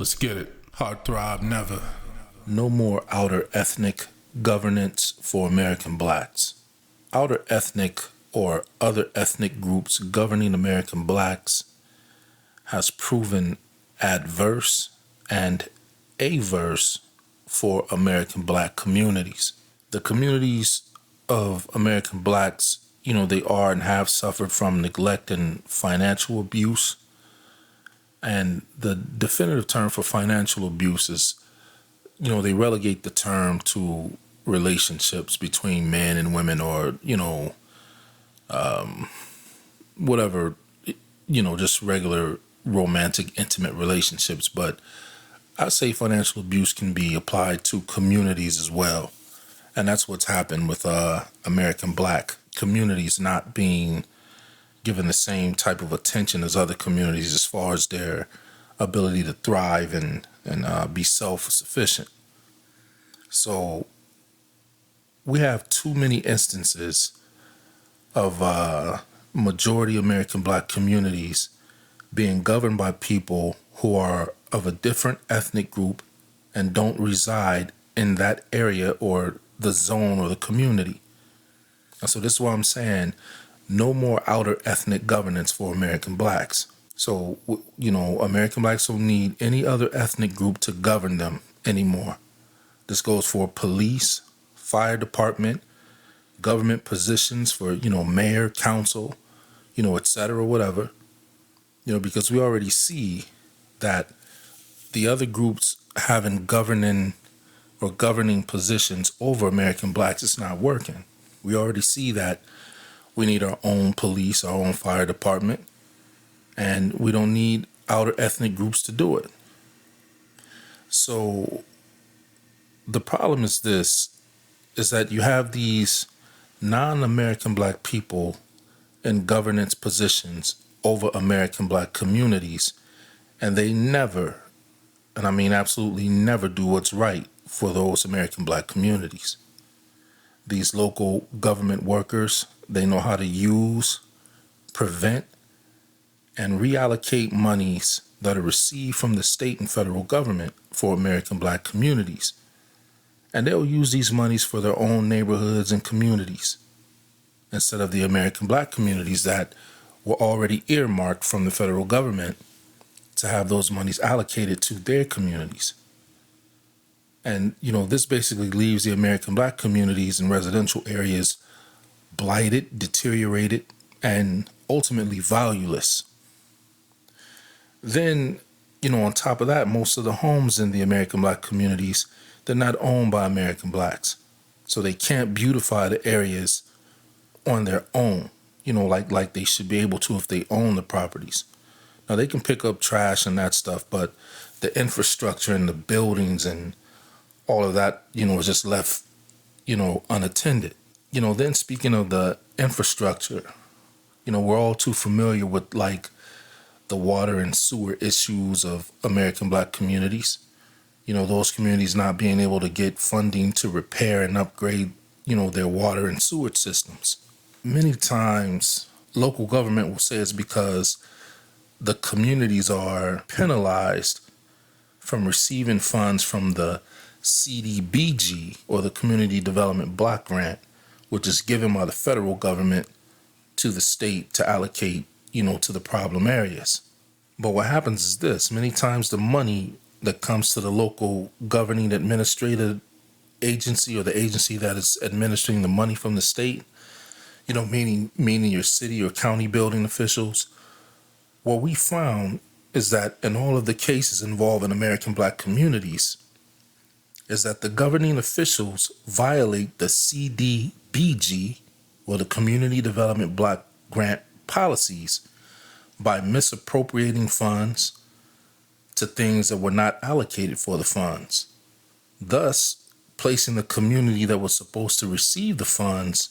Let's get it. Hard throb never. No more outer ethnic governance for American blacks. Outer ethnic or other ethnic groups governing American blacks has proven adverse and averse for American black communities. The communities of American blacks, they are and have suffered from neglect and financial abuse. And the definitive term for financial abuse is, they relegate the term to relationships between men and women or, whatever, just regular romantic, intimate relationships. But I say financial abuse can be applied to communities as well. And that's what's happened with American black communities not being given the same type of attention as other communities as far as their ability to thrive and be self-sufficient. So we have too many instances of majority American black communities being governed by people who are of a different ethnic group and don't reside in that area or the zone or the community. And so this is why I'm saying no more outer ethnic governance for American blacks. So, American blacks don't need any other ethnic group to govern them anymore. This goes for police, fire department, government positions for, mayor, council, et cetera, whatever. Because we already see that the other groups having governing positions over American blacks, it's not working. We already see that we need our own police, our own fire department, and we don't need outer ethnic groups to do it. So the problem is that you have these non-American black people in governance positions over American black communities, and they never, and I mean absolutely never, do what's right for those American black communities. These local government workers, they know how to use, prevent, and reallocate monies that are received from the state and federal government for American black communities. And they'll use these monies for their own neighborhoods and communities instead of the American black communities that were already earmarked from the federal government to have those monies allocated to their communities. And, this basically leaves the American black communities in residential areas blighted, deteriorated, and ultimately valueless. Then, on top of that, most of the homes in the American black communities, they're not owned by American blacks. So they can't beautify the areas on their own, like they should be able to if they own the properties. Now, they can pick up trash and that stuff, but the infrastructure and the buildings and all of that, is just left, unattended. Then speaking of the infrastructure, we're all too familiar with the water and sewer issues of American black communities. Those communities not being able to get funding to repair and upgrade, their water and sewer systems. Many times local government will say it's because the communities are penalized from receiving funds from the CDBG, or the Community Development Block Grant, which is given by the federal government to the state to allocate, to the problem areas. But what happens is this: many times the money that comes to the local governing administrative agency, or the agency that is administering the money from the state, meaning your city or county building officials, what we found is that in all of the cases involving American black communities, is that the governing officials violate the CDBG, or the Community Development Block Grant policies, by misappropriating funds to things that were not allocated for the funds, thus placing the community that was supposed to receive the funds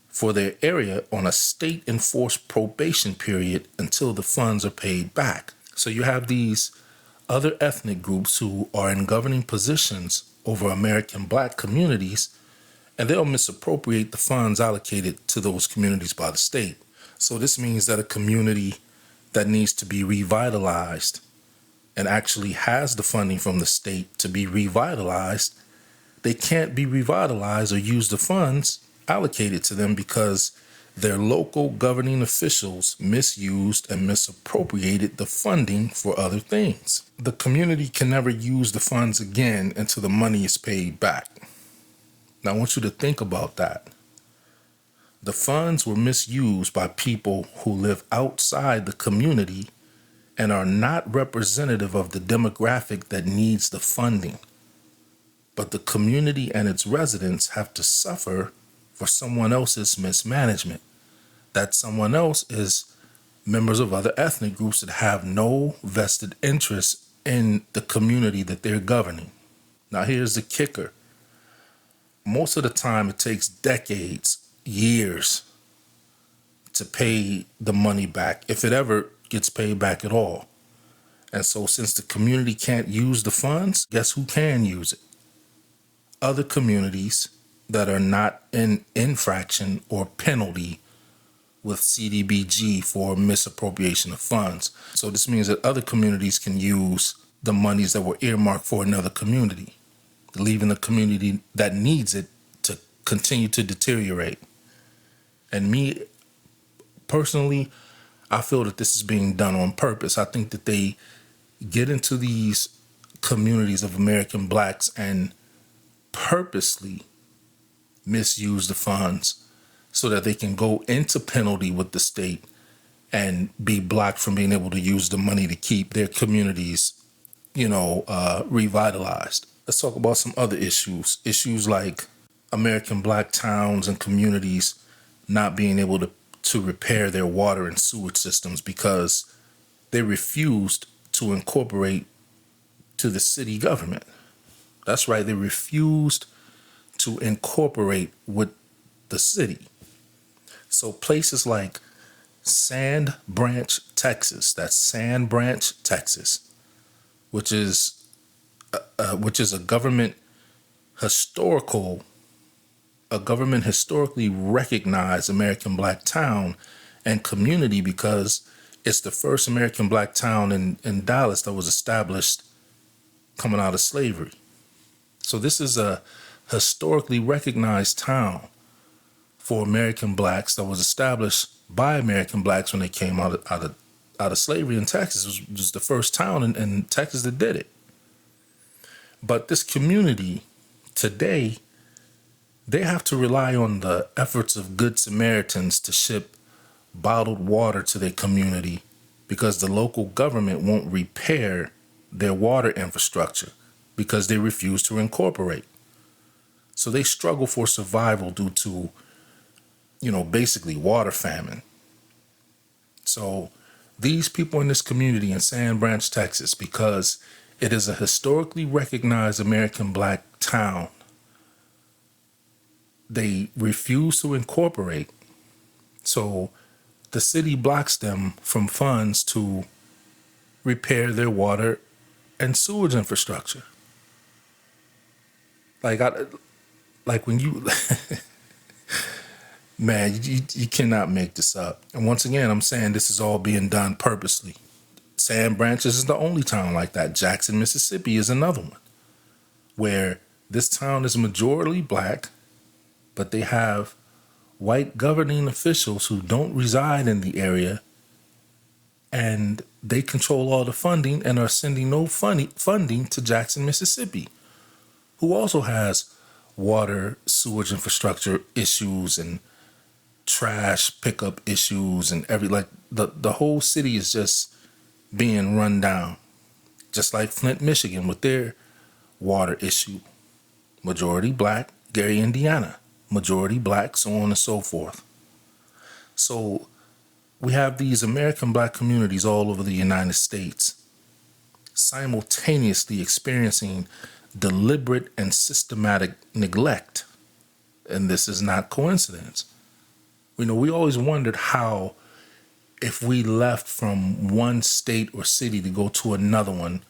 for their area on a state-enforced probation period until the funds are paid back. So you have these other ethnic groups who are in governing positions over American black communities, and they'll misappropriate the funds allocated to those communities by the state. So this means that a community that needs to be revitalized and actually has the funding from the state to be revitalized, they can't be revitalized or use the funds allocated to them because their local governing officials misused and misappropriated the funding for other things. The community can never use the funds again until the money is paid back. Now, I want you to think about that. The funds were misused by people who live outside the community and are not representative of the demographic that needs the funding. But the community and its residents have to suffer for someone else's mismanagement. That someone else is members of other ethnic groups that have no vested interest in the community that they're governing. Now, here's the kicker. Most of the time, it takes decades, years, to pay the money back, if it ever gets paid back at all. And so since the community can't use the funds, guess who can use it? Other communities that are not in infraction or penalty with CDBG for misappropriation of funds. So this means that other communities can use the monies that were earmarked for another community, leaving the community that needs it to continue to deteriorate. And me, personally, I feel that this is being done on purpose. I think that they get into these communities of American blacks and purposely misuse the funds so that they can go into penalty with the state and be blocked from being able to use the money to keep their communities, revitalized. Let's talk about some other issues. Issues like American black towns and communities not being able to repair their water and sewage systems because they refused to incorporate to the city government. That's right, they refused to incorporate with the city. So places like Sand Branch, Texas, that's Sand Branch, Texas, which is a government historically recognized American black town and community because it's the first American black town in Dallas that was established coming out of slavery. So this is a historically recognized town for American blacks that was established by American blacks when they came out of slavery in Texas. It was the first town in Texas that did it. But this community today, they have to rely on the efforts of Good Samaritans to ship bottled water to their community because the local government won't repair their water infrastructure because they refuse to incorporate. So they struggle for survival due to, basically water famine. So these people in this community in Sand Branch, Texas, because it is a historically recognized American black town, they refuse to incorporate. So the city blocks them from funds to repair their water and sewage infrastructure. Like when you, man, you cannot make this up. And once again, I'm saying this is all being done purposely. Sand Branch isn't the only town like that. Jackson, Mississippi is another one where this town is majority black, but they have white governing officials who don't reside in the area, and they control all the funding and are sending no funding to Jackson, Mississippi, who also has water, sewage infrastructure issues and trash pickup issues and the whole city is just being run down. Just like Flint, Michigan with their water issue. Majority black, Gary, Indiana. Majority black, so on and so forth. So we have these American black communities all over the United States simultaneously experiencing deliberate and systematic neglect. And this is not coincidence. We always wondered how, if we left from one state or city to go to another one,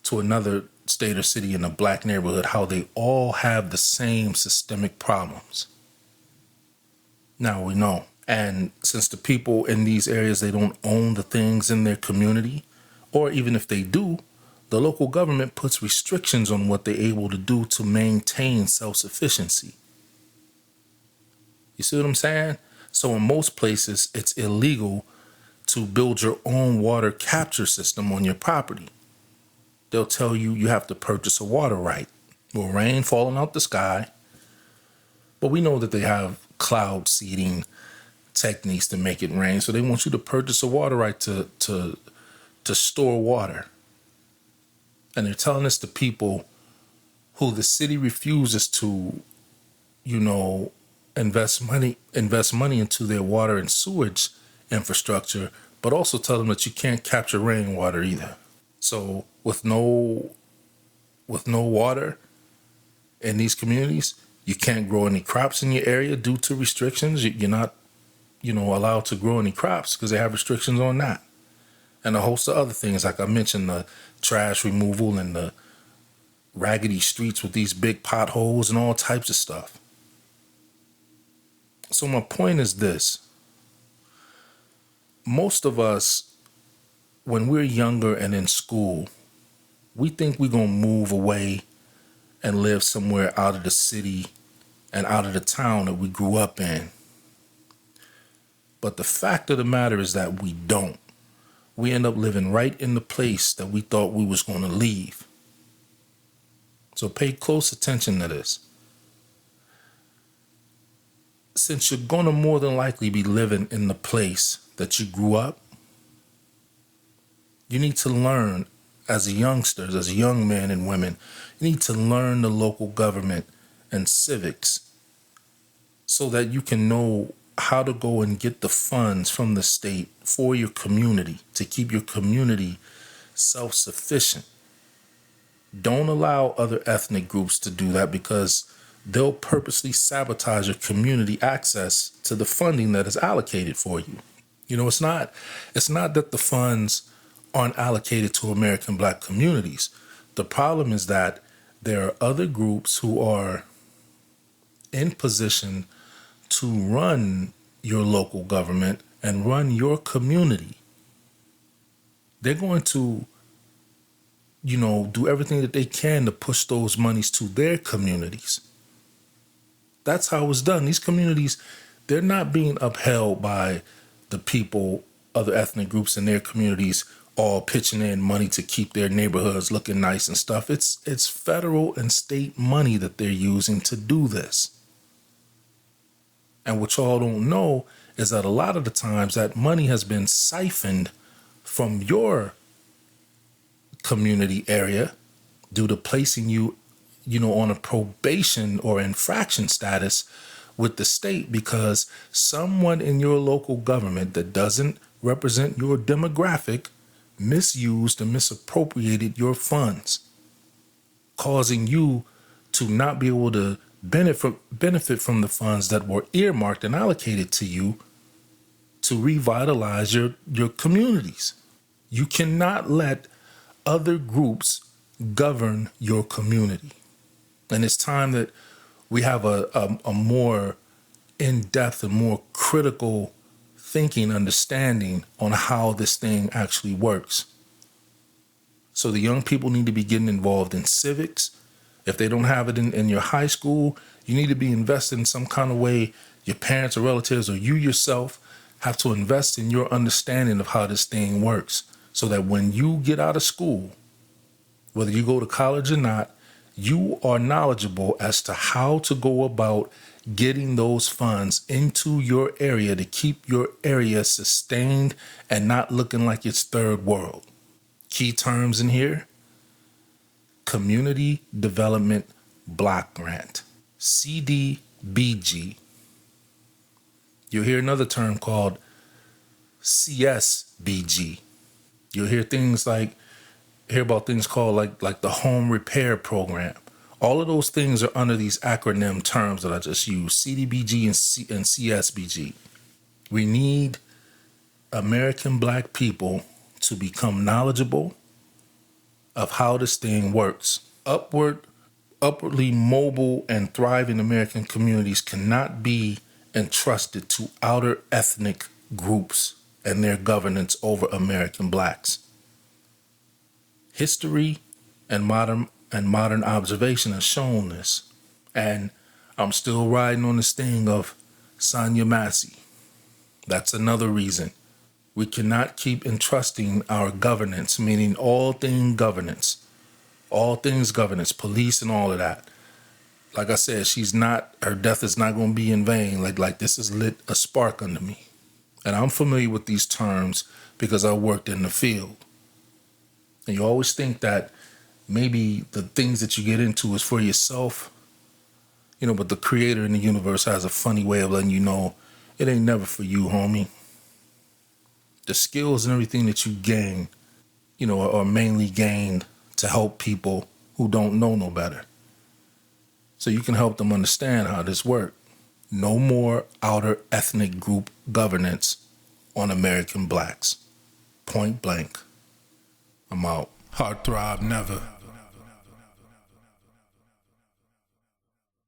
to another state or city in a black neighborhood, how they all have the same systemic problems. Now we know. And since the people in these areas, they don't own the things in their community, Or even if they do, the local government puts restrictions on what they're able to do to maintain self-sufficiency. You see what I'm saying? So in most places, it's illegal to build your own water capture system on your property. They'll tell you you have to purchase a water right. Well, rain falling out the sky. But we know that they have cloud seeding techniques to make it rain. So they want you to purchase a water right to store water. And they're telling this to people who the city refuses to, invest money into their water and sewage infrastructure, but also tell them that you can't capture rainwater either. So with no water in these communities, you can't grow any crops in your area due to restrictions. You're not, allowed to grow any crops because they have restrictions on that. And a host of other things, like I mentioned, the trash removal and the raggedy streets with these big potholes and all types of stuff. So my point is this. Most of us, when we're younger and in school, we think we're going to move away and live somewhere out of the city and out of the town that we grew up in. But the fact of the matter is that we don't. We end up living right in the place that we thought we was going to leave. So pay close attention to this. Since you're going to more than likely be living in the place that you grew up, you need to learn as youngsters, as young men and women, you need to learn the local government and civics so that you can know how to go and get the funds from the state for your community to keep your community self-sufficient. Don't allow other ethnic groups to do that because they'll purposely sabotage your community access to the funding that is allocated for you. It's not that the funds aren't allocated to American Black communities. The problem is that there are other groups who are in position to run your local government and run your community. They're going to, do everything that they can to push those monies to their communities. That's how it's done. These communities, they're not being upheld by the people, other ethnic groups in their communities, all pitching in money to keep their neighborhoods looking nice and stuff. It's federal and state money that they're using to do this. And what y'all don't know is that a lot of the times that money has been siphoned from your community area due to placing you, on a probation or infraction status with the state because someone in your local government that doesn't represent your demographic misused and misappropriated your funds, causing you to not be able to benefit from the funds that were earmarked and allocated to you to revitalize your communities. You cannot let other groups govern your community. And it's time that we have a more in-depth and more critical thinking, understanding on how this thing actually works. So the young people need to be getting involved in civics. If they don't have it in your high school, you need to be invested in some kind of way. Your parents or relatives or you yourself have to invest in your understanding of how this thing works so that when you get out of school, whether you go to college or not, you are knowledgeable as to how to go about getting those funds into your area to keep your area sustained and not looking like it's third world. Key terms in here: Community Development Block Grant, CDBG. You'll hear another term called CSBG. You'll hear about things called like the home repair program. All of those things are under these acronym terms that I just used, CDBG and CSBG. We need American Black people to become knowledgeable of how this thing works. Upwardly mobile and thriving American communities cannot be entrusted to outer ethnic groups and their governance over American Blacks. History and modern observation has shown this. And I'm still riding on this thing of Sonia Massey. That's another reason. We cannot keep entrusting our governance, meaning all things governance, police and all of that. Like I said, her death is not going to be in vain. Like this has lit a spark under me. And I'm familiar with these terms because I worked in the field. And you always think that maybe the things that you get into is for yourself, but the creator in the universe has a funny way of letting you know it ain't never for you, homie. The skills and everything that you gain, are mainly gained to help people who don't know no better. So you can help them understand how this works. No more outer ethnic group governance on American blacks. Point blank. I'm out. Heartthrob never.